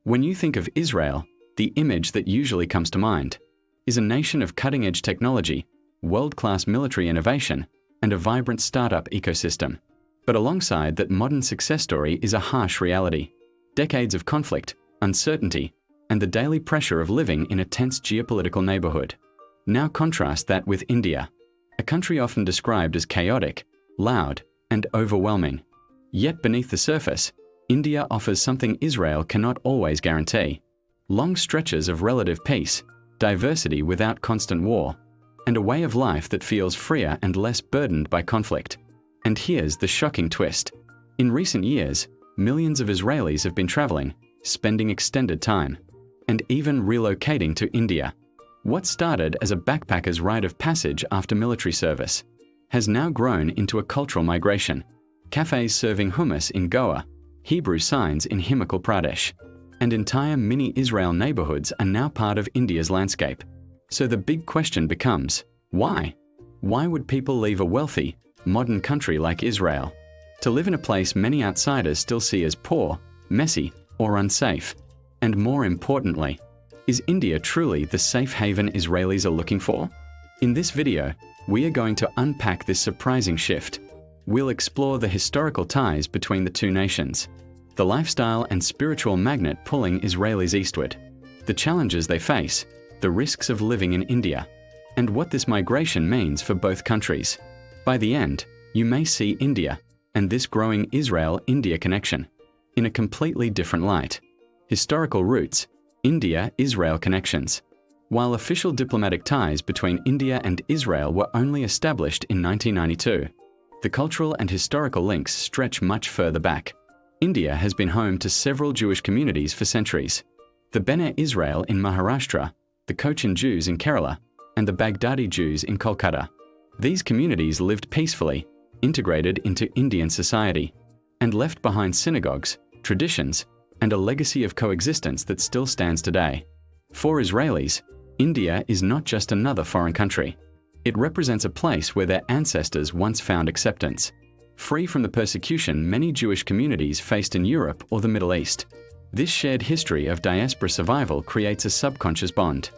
When you think of Israel, the image that usually comes to mind is a nation of cutting-edge technology, world-class military innovation, and a vibrant startup ecosystem. But alongside that modern success story is a harsh reality. Decades of conflict, uncertainty, and the daily pressure of living in a tense geopolitical neighborhood. Now contrast that with India, a country often described as chaotic, loud, and overwhelming. Yet beneath the surface, India offers something Israel cannot always guarantee: long stretches of relative peace, diversity without constant war, and a way of life that feels freer and less burdened by conflict. And here's the shocking twist. In recent years, millions of Israelis have been traveling, spending extended time, and even relocating to India. What started as a backpacker's rite of passage after military service has now grown into a cultural migration. Cafes serving hummus in Goa, Hebrew signs in Himachal Pradesh, and entire mini-Israel neighborhoods are now part of India's landscape. So the big question becomes, why? Why would people leave a wealthy, modern country like Israel to live in a place many outsiders still see as poor, messy, or unsafe? And more importantly, is India truly the safe haven Israelis are looking for? In this video, we are going to unpack this surprising shift. We'll explore the historical ties between the two nations, the lifestyle and spiritual magnet pulling Israelis eastward, the challenges they face, the risks of living in India, and what this migration means for both countries. By the end, you may see India and this growing Israel-India connection in a completely different light. Historical roots, India-Israel connections. While official diplomatic ties between India and Israel were only established in 1992, the cultural and historical links stretch much further back. India has been home to several Jewish communities for centuries. The Bene Israel in Maharashtra, the Cochin Jews in Kerala, and the Baghdadi Jews in Kolkata. These communities lived peacefully, integrated into Indian society, and left behind synagogues, traditions, and a legacy of coexistence that still stands today. For Israelis, India is not just another foreign country. It represents a place where their ancestors once found acceptance, free from the persecution many Jewish communities faced in Europe or the Middle East. This shared history of diaspora survival creates a subconscious bond.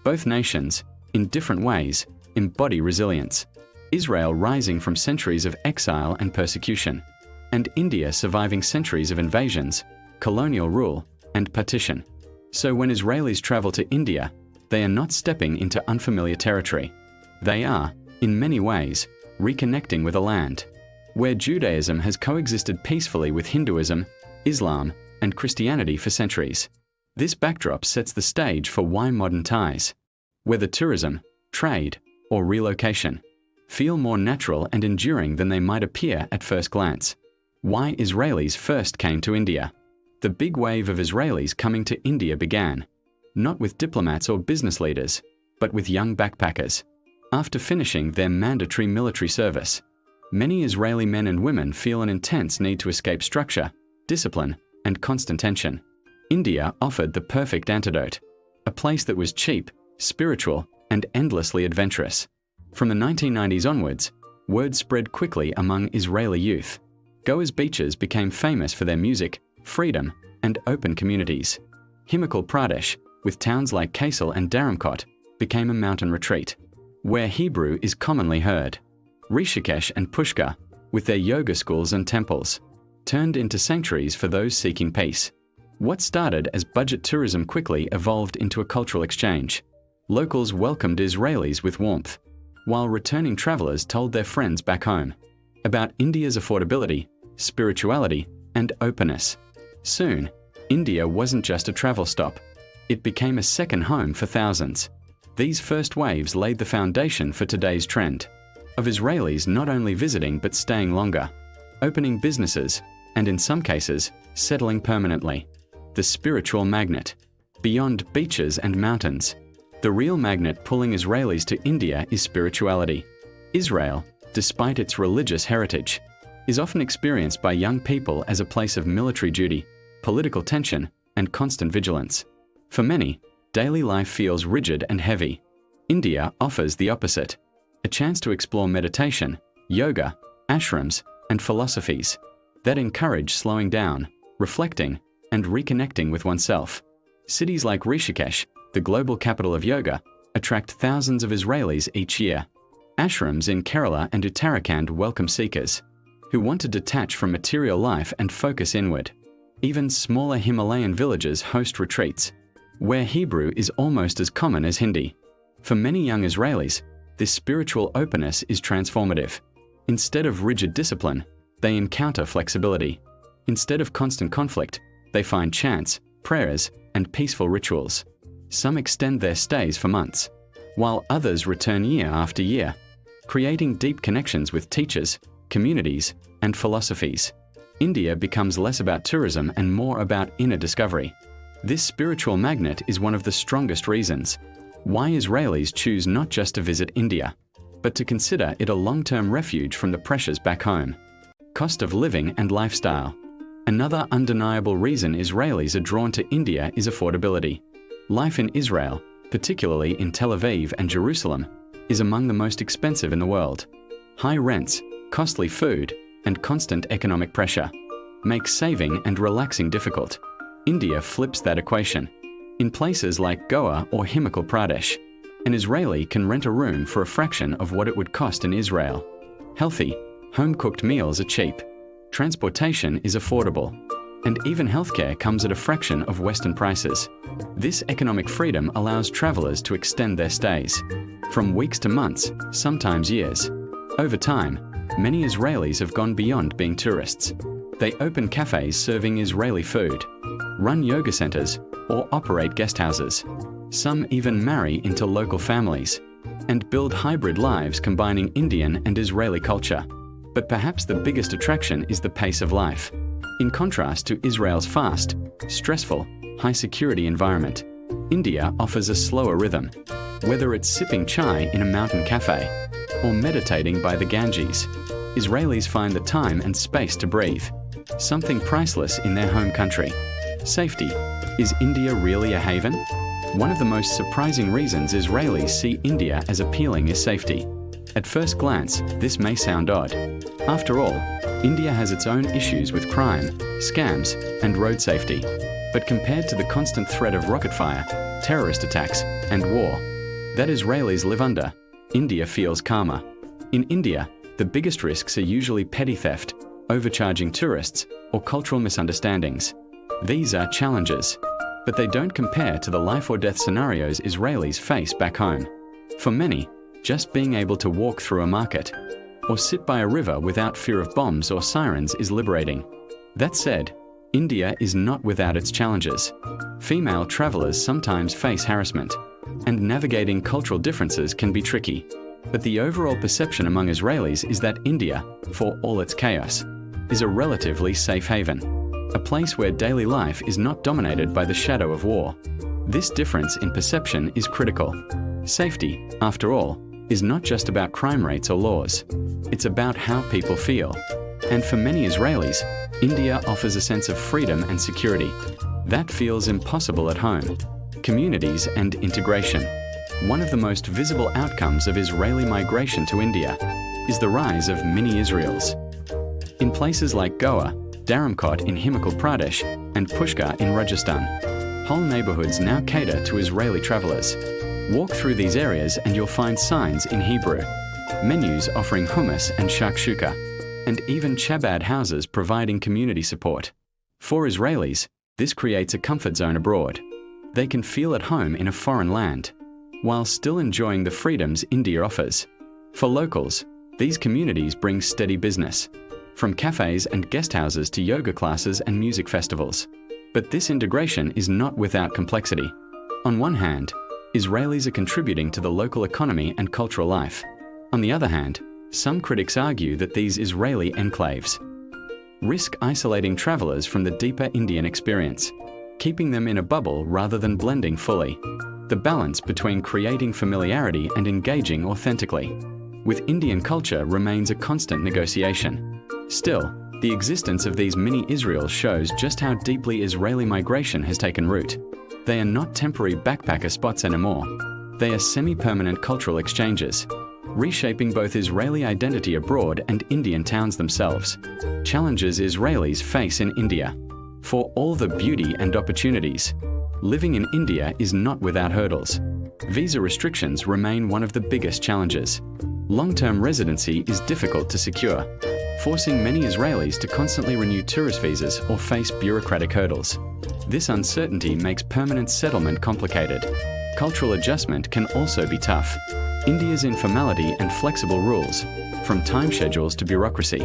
Both nations, in different ways, embody resilience. Israel rising from centuries of exile and persecution, and India surviving centuries of invasions, colonial rule, and partition. So when Israelis travel to India, they are not stepping into unfamiliar territory. They are, in many ways, reconnecting with a land where Judaism has coexisted peacefully with Hinduism, Islam, and Christianity for centuries. This backdrop sets the stage for why modern ties, whether tourism, trade, or relocation, feel more natural and enduring than they might appear at first glance. Why Israelis first came to India. The big wave of Israelis coming to India began, not with diplomats or business leaders, but with young backpackers. After finishing their mandatory military service, many Israeli men and women feel an intense need to escape structure, discipline, and constant tension. India offered the perfect antidote, a place that was cheap, spiritual, and endlessly adventurous. From the 1990s onwards, word spread quickly among Israeli youth. Goa's beaches became famous for their music, freedom, and open communities. Himachal Pradesh, with towns like Kaisal and Dharamkot, became a mountain retreat, where Hebrew is commonly heard. Rishikesh and Pushkar, with their yoga schools and temples, turned into sanctuaries for those seeking peace. What started as budget tourism quickly evolved into a cultural exchange. Locals welcomed Israelis with warmth, while returning travelers told their friends back home about India's affordability, spirituality, and openness. Soon, India wasn't just a travel stop. It became a second home for thousands. These first waves laid the foundation for today's trend of Israelis not only visiting but staying longer, opening businesses, and in some cases, settling permanently. The spiritual magnet. Beyond beaches and mountains, the real magnet pulling Israelis to India is spirituality. Israel, despite its religious heritage, is often experienced by young people as a place of military duty, political tension, and constant vigilance. For many, daily life feels rigid and heavy. India offers the opposite, a chance to explore meditation, yoga, ashrams, and philosophies that encourage slowing down, reflecting, and reconnecting with oneself. Cities like Rishikesh, the global capital of yoga, attract thousands of Israelis each year. Ashrams in Kerala and Uttarakhand welcome seekers who want to detach from material life and focus inward. Even smaller Himalayan villages host retreats, where Hebrew is almost as common as Hindi. For many young Israelis, this spiritual openness is transformative. Instead of rigid discipline, they encounter flexibility. Instead of constant conflict, they find chants, prayers, and peaceful rituals. Some extend their stays for months, while others return year after year, creating deep connections with teachers, communities, and philosophies. India becomes less about tourism and more about inner discovery. This spiritual magnet is one of the strongest reasons why Israelis choose not just to visit India, but to consider it a long-term refuge from the pressures back home. Cost of living and lifestyle. Another undeniable reason Israelis are drawn to India is affordability. Life in Israel, particularly in Tel Aviv and Jerusalem, is among the most expensive in the world. High rents, costly food, and constant economic pressure make saving and relaxing difficult. India flips that equation. In places like Goa or Himachal Pradesh, an Israeli can rent a room for a fraction of what it would cost in Israel. Healthy, home-cooked meals are cheap. Transportation is affordable. And even healthcare comes at a fraction of Western prices. This economic freedom allows travelers to extend their stays from weeks to months, sometimes years. Over time, many Israelis have gone beyond being tourists. They open cafes serving Israeli food, run yoga centers, or operate guest houses. Some even marry into local families and build hybrid lives combining Indian and Israeli culture. But perhaps the biggest attraction is the pace of life. In contrast to Israel's fast, stressful, high-security environment, India offers a slower rhythm. Whether it's sipping chai in a mountain cafe or meditating by the Ganges, Israelis find the time and space to breathe, something priceless in their home country. Safety. Is India really a haven? One of the most surprising reasons Israelis see India as appealing is safety. At first glance, this may sound odd. After all, India has its own issues with crime, scams, and road safety. But compared to the constant threat of rocket fire, terrorist attacks, and war that Israelis live under, India feels calmer. In India, the biggest risks are usually petty theft, overcharging tourists, or cultural misunderstandings. These are challenges, but they don't compare to the life or death scenarios Israelis face back home. For many, just being able to walk through a market or sit by a river without fear of bombs or sirens is liberating. That said, India is not without its challenges. Female travelers sometimes face harassment, and navigating cultural differences can be tricky. But the overall perception among Israelis is that India, for all its chaos, is a relatively safe haven, a place where daily life is not dominated by the shadow of war. This difference in perception is critical. Safety, after all, is not just about crime rates or laws. It's about how people feel. And for many Israelis, India offers a sense of freedom and security. That feels impossible at home. Communities and integration. One of the most visible outcomes of Israeli migration to India is the rise of mini-Israels. In places like Goa, Dharamkot in Himachal Pradesh, and Pushkar in Rajasthan, whole neighborhoods now cater to Israeli travelers. Walk through these areas and you'll find signs in Hebrew, menus offering hummus and shakshuka, and even Chabad houses providing community support. For Israelis, this creates a comfort zone abroad. They can feel at home in a foreign land, while still enjoying the freedoms India offers. For locals, these communities bring steady business, from cafes and guest houses to yoga classes and music festivals. But this integration is not without complexity. On one hand, Israelis are contributing to the local economy and cultural life. On the other hand, some critics argue that these Israeli enclaves risk isolating travelers from the deeper Indian experience, keeping them in a bubble rather than blending fully. The balance between creating familiarity and engaging authentically with Indian culture remains a constant negotiation. Still, the existence of these mini-Israels shows just how deeply Israeli migration has taken root. They are not temporary backpacker spots anymore. They are semi-permanent cultural exchanges, reshaping both Israeli identity abroad and Indian towns themselves. Challenges Israelis face in India. For all the beauty and opportunities, living in India is not without hurdles. Visa restrictions remain one of the biggest challenges. Long-term residency is difficult to secure, forcing many Israelis to constantly renew tourist visas or face bureaucratic hurdles. This uncertainty makes permanent settlement complicated. Cultural adjustment can also be tough. India's informality and flexible rules, from time schedules to bureaucracy,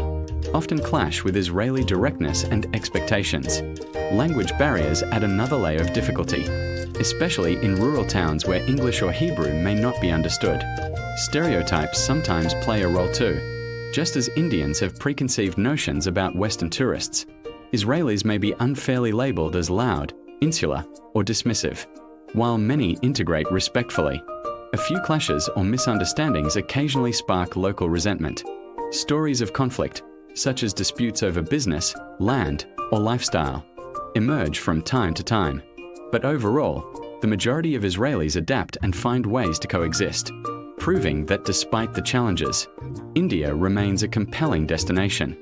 often clash with Israeli directness and expectations. Language barriers add another layer of difficulty, especially in rural towns where English or Hebrew may not be understood. Stereotypes sometimes play a role too. Just as Indians have preconceived notions about Western tourists, Israelis may be unfairly labeled as loud, insular, or dismissive. While many integrate respectfully, a few clashes or misunderstandings occasionally spark local resentment. Stories of conflict, such as disputes over business, land, or lifestyle, emerge from time to time. But overall, the majority of Israelis adapt and find ways to coexist, proving that despite the challenges, India remains a compelling destination.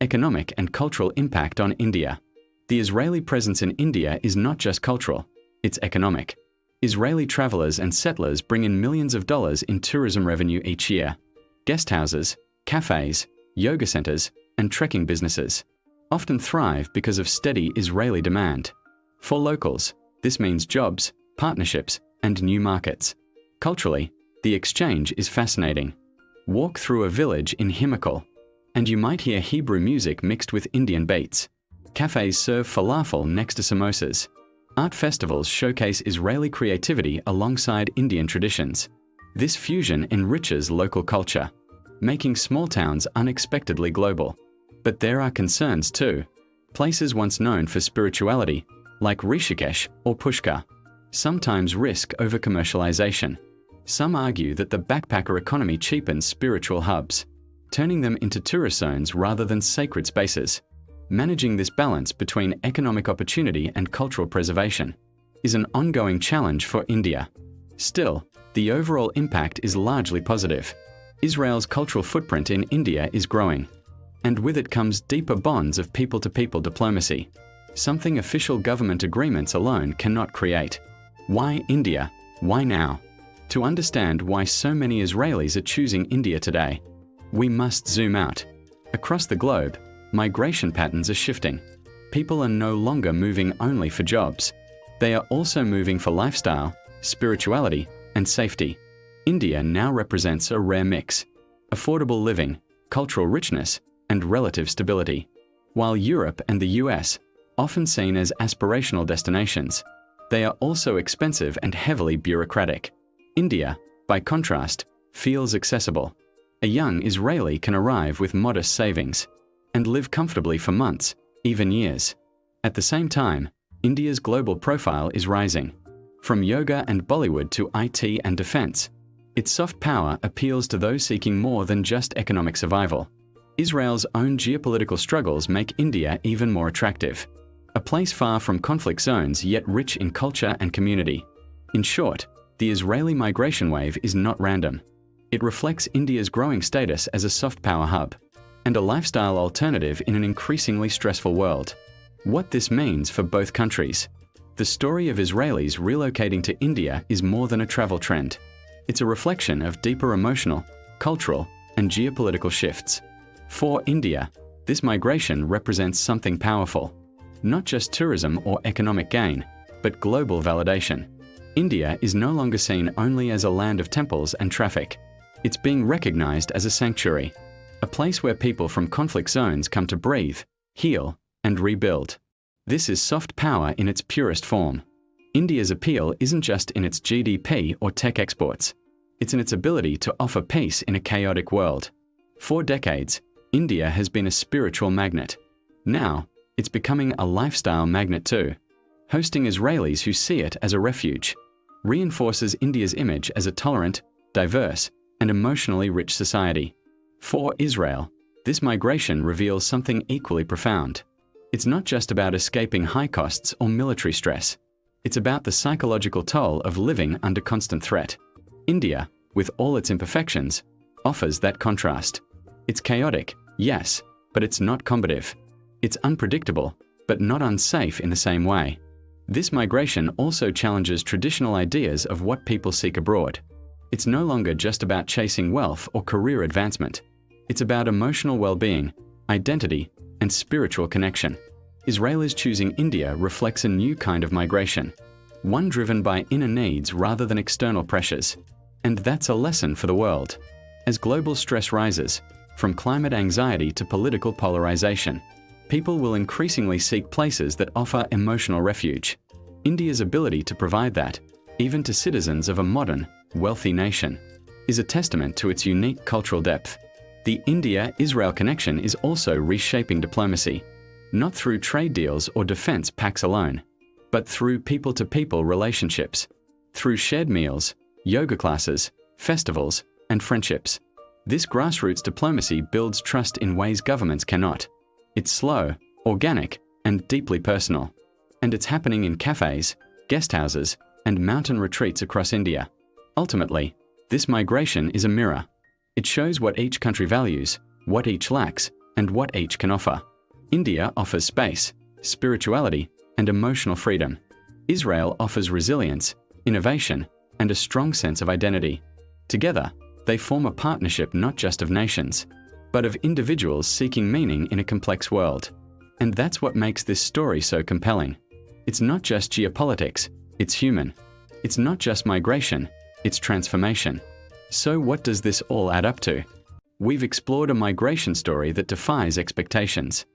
Economic and cultural impact on India. The Israeli presence in India is not just cultural, it's economic. Israeli travelers and settlers bring in millions of dollars in tourism revenue each year. Guest houses, cafes, yoga centers, and trekking businesses often thrive because of steady Israeli demand. For locals, this means jobs, partnerships, and new markets. Culturally, the exchange is fascinating. Walk through a village in Himachal, and you might hear Hebrew music mixed with Indian beats. Cafes serve falafel next to samosas. Art festivals showcase Israeli creativity alongside Indian traditions. This fusion enriches local culture, making small towns unexpectedly global. But there are concerns too. Places once known for spirituality, like Rishikesh or Pushkar, sometimes risk over-commercialization. Some argue that the backpacker economy cheapens spiritual hubs, turning them into tourist zones rather than sacred spaces. Managing this balance between economic opportunity and cultural preservation is an ongoing challenge for India. Still, the overall impact is largely positive. Israel's cultural footprint in India is growing, and with it comes deeper bonds of people-to-people diplomacy, something official government agreements alone cannot create. Why India? Why now? To understand why so many Israelis are choosing India today, we must zoom out. Across the globe, migration patterns are shifting. People are no longer moving only for jobs. They are also moving for lifestyle, spirituality, and safety. India now represents a rare mix: affordable living, cultural richness, and relative stability. While Europe and the US, often seen as aspirational destinations, they are also expensive and heavily bureaucratic. India, by contrast, feels accessible. A young Israeli can arrive with modest savings and live comfortably for months, even years. At the same time, India's global profile is rising. From yoga and Bollywood to IT and defense, its soft power appeals to those seeking more than just economic survival. Israel's own geopolitical struggles make India even more attractive. A place far from conflict zones yet rich in culture and community. In short, the Israeli migration wave is not random. It reflects India's growing status as a soft power hub and a lifestyle alternative in an increasingly stressful world. What this means for both countries. The story of Israelis relocating to India is more than a travel trend. It's a reflection of deeper emotional, cultural, and geopolitical shifts. For India, this migration represents something powerful. Not just tourism or economic gain, but global validation. India is no longer seen only as a land of temples and traffic. It's being recognized as a sanctuary, a place where people from conflict zones come to breathe, heal, and rebuild. This is soft power in its purest form. India's appeal isn't just in its GDP or tech exports. It's in its ability to offer peace in a chaotic world. For decades, India has been a spiritual magnet. Now, it's becoming a lifestyle magnet too. Hosting Israelis who see it as a refuge reinforces India's image as a tolerant, diverse, and emotionally rich society. For Israel, this migration reveals something equally profound. It's not just about escaping high costs or military stress. It's about the psychological toll of living under constant threat. India, with all its imperfections, offers that contrast. It's chaotic, yes, but it's not combative. It's unpredictable, but not unsafe in the same way. This migration also challenges traditional ideas of what people seek abroad. It's no longer just about chasing wealth or career advancement. It's about emotional well-being, identity, and spiritual connection. Israelis choosing India reflects a new kind of migration, one driven by inner needs rather than external pressures. And that's a lesson for the world. As global stress rises, from climate anxiety to political polarization, people will increasingly seek places that offer emotional refuge. India's ability to provide that, even to citizens of a modern, wealthy nation, is a testament to its unique cultural depth. The India-Israel connection is also reshaping diplomacy, not through trade deals or defense pacts alone, but through people-to-people relationships, through shared meals, yoga classes, festivals, and friendships. This grassroots diplomacy builds trust in ways governments cannot. It's slow, organic, and deeply personal. And it's happening in cafes, guest houses, and mountain retreats across India. Ultimately, this migration is a mirror. It shows what each country values, what each lacks, and what each can offer. India offers space, spirituality, and emotional freedom. Israel offers resilience, innovation, and a strong sense of identity. Together, they form a partnership not just of nations, but of individuals seeking meaning in a complex world. And that's what makes this story so compelling. It's not just geopolitics, it's human. It's not just migration, it's transformation. So what does this all add up to? We've explored a migration story that defies expectations.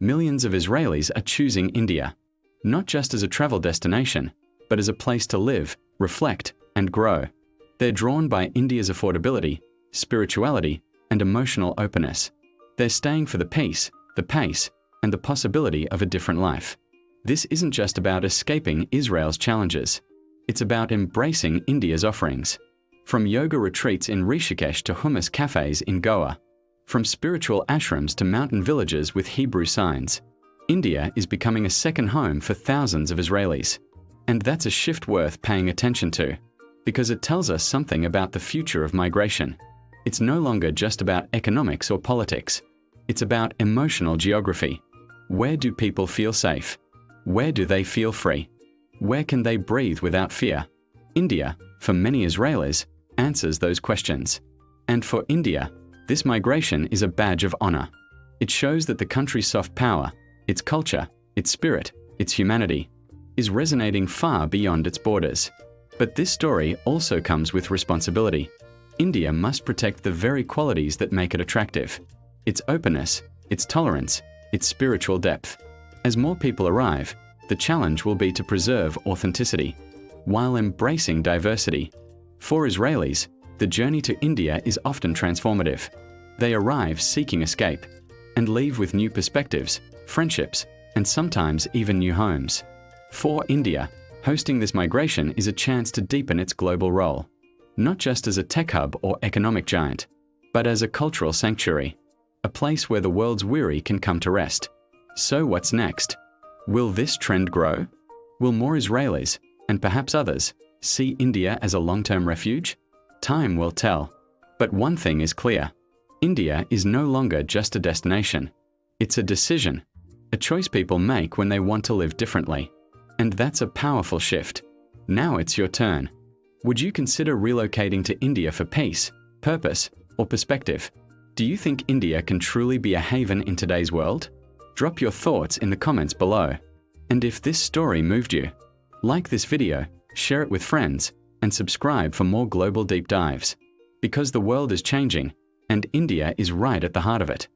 Millions of Israelis are choosing India, not just as a travel destination, but as a place to live, reflect, and grow. They're drawn by India's affordability, spirituality, and emotional openness. They're staying for the peace, the pace, and the possibility of a different life. This isn't just about escaping Israel's challenges. It's about embracing India's offerings. From yoga retreats in Rishikesh to hummus cafes in Goa, from spiritual ashrams to mountain villages with Hebrew signs, India is becoming a second home for thousands of Israelis. And that's a shift worth paying attention to, because it tells us something about the future of migration. It's no longer just about economics or politics. It's about emotional geography. Where do people feel safe? Where do they feel free? Where can they breathe without fear? India, for many Israelis, answers those questions. And for India, this migration is a badge of honor. It shows that the country's soft power, its culture, its spirit, its humanity, is resonating far beyond its borders. But this story also comes with responsibility. India must protect the very qualities that make it attractive: its openness, its tolerance, its spiritual depth. As more people arrive, the challenge will be to preserve authenticity, while embracing diversity. For Israelis, the journey to India is often transformative. They arrive seeking escape, and leave with new perspectives, friendships, and sometimes even new homes. For India, hosting this migration is a chance to deepen its global role, not just as a tech hub or economic giant, but as a cultural sanctuary, a place where the world's weary can come to rest. So what's next? Will this trend grow? Will more Israelis, and perhaps others, see India as a long-term refuge? Time will tell. But one thing is clear: India is no longer just a destination. It's a decision, a choice people make when they want to live differently. And that's a powerful shift. Now it's your turn. Would you consider relocating to India for peace, purpose, or perspective? Do you think India can truly be a haven in today's world? Drop your thoughts in the comments below. And if this story moved you, like this video, share it with friends, and subscribe for more global deep dives. Because the world is changing, and India is right at the heart of it.